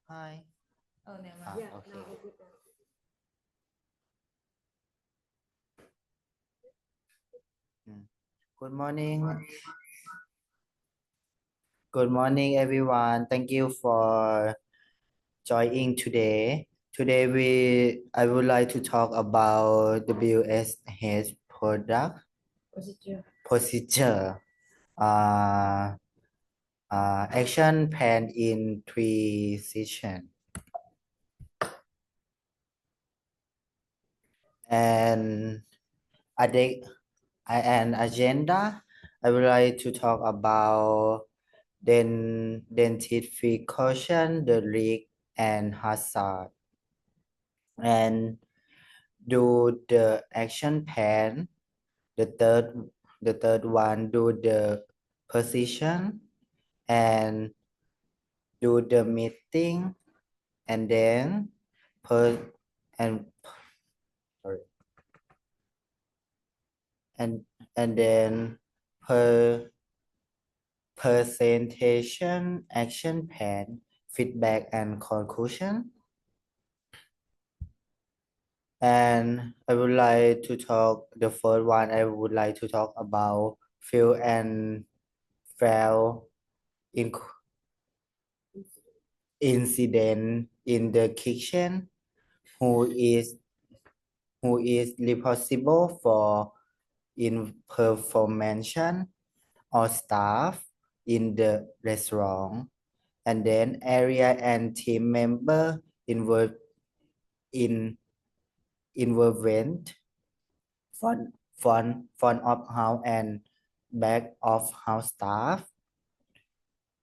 Hi. Okay. Mm. Good morning. Good morning, everyone. Thank you for joining today. I would like to talk about WSH product procedure. Uh, Action plan in 3 sessions. And an agenda. I would like to talk about identification, the risk and hazard, and do the action plan. The third one, do the position and do the meeting, and then per and sorry, and then per presentation, action plan, feedback and conclusion. And I would like to talk, the first one, I would like to talk about fail and fail in incident in the kitchen, who is responsible for imperfection or staff in the restaurant, and then area and team member involved in involvement, front of house and back of house staff,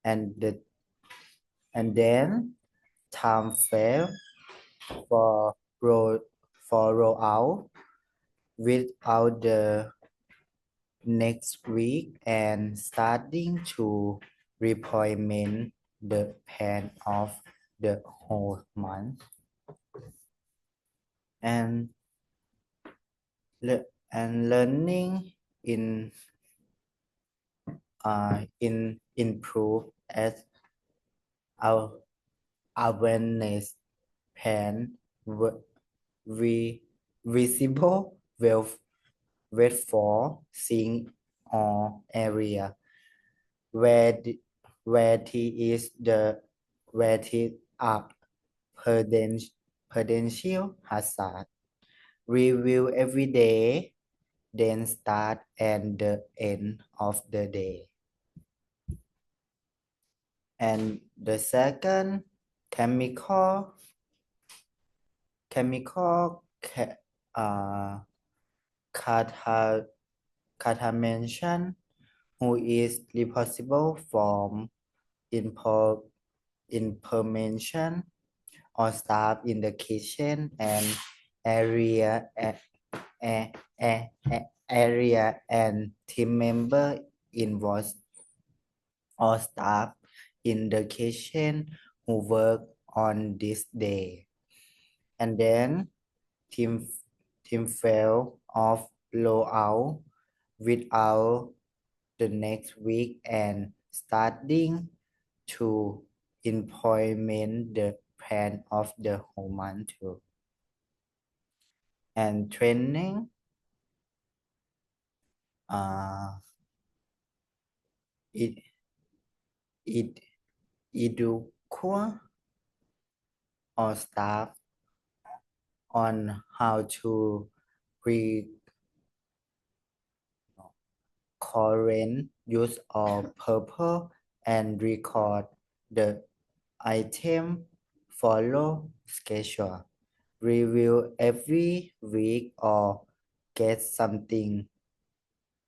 and then time frame for roll rollout without the next week, and starting to deployment the plan of the whole month, and learning in improve as our awareness plan we visible well wait for seeing or area where he is the where he up potential hazard, review every day, then start at the end of the day. And the second, chemical ca- uh, contamination, who is responsible for info, information or staff in the kitchen and area a, area and team member involved or staff in the kitchen who work on this day. And then team fail of rollout without the next week and starting to implement the plan of the whole month too. And training it it educate or staff on how to pre current use of purpose and record the item, follow schedule, review every week or get something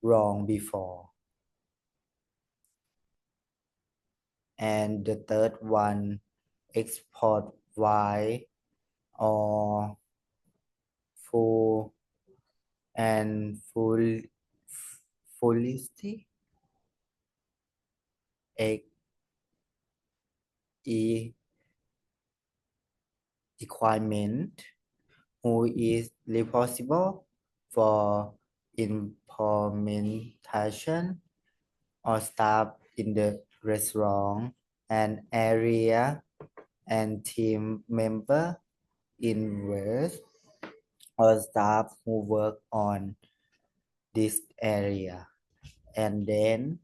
wrong before. And the third one, export wide or full and fully e requirement, who is responsible for implementation or staff in the restaurant and area and team member invest or staff who work on this area, and then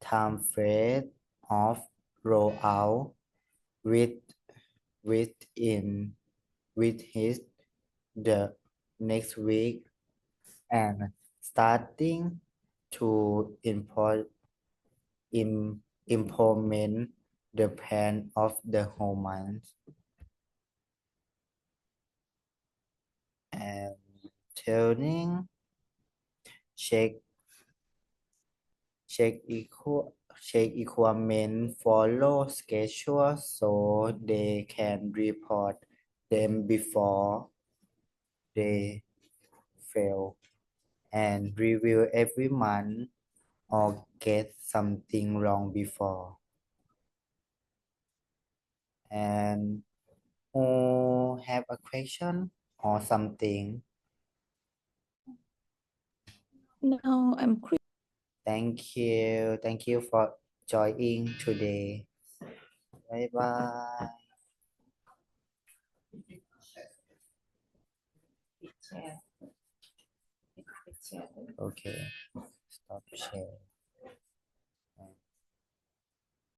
time frame of rollout with within with his the next week and starting to implement the plan of the whole month and turning check check equal check equipment follow schedule so they can report them before they fail and review every month or get something wrong before. And who have a question or something? No, I'm clear. Thank you. Thank you for joining today. Bye bye. Okay. Stop share.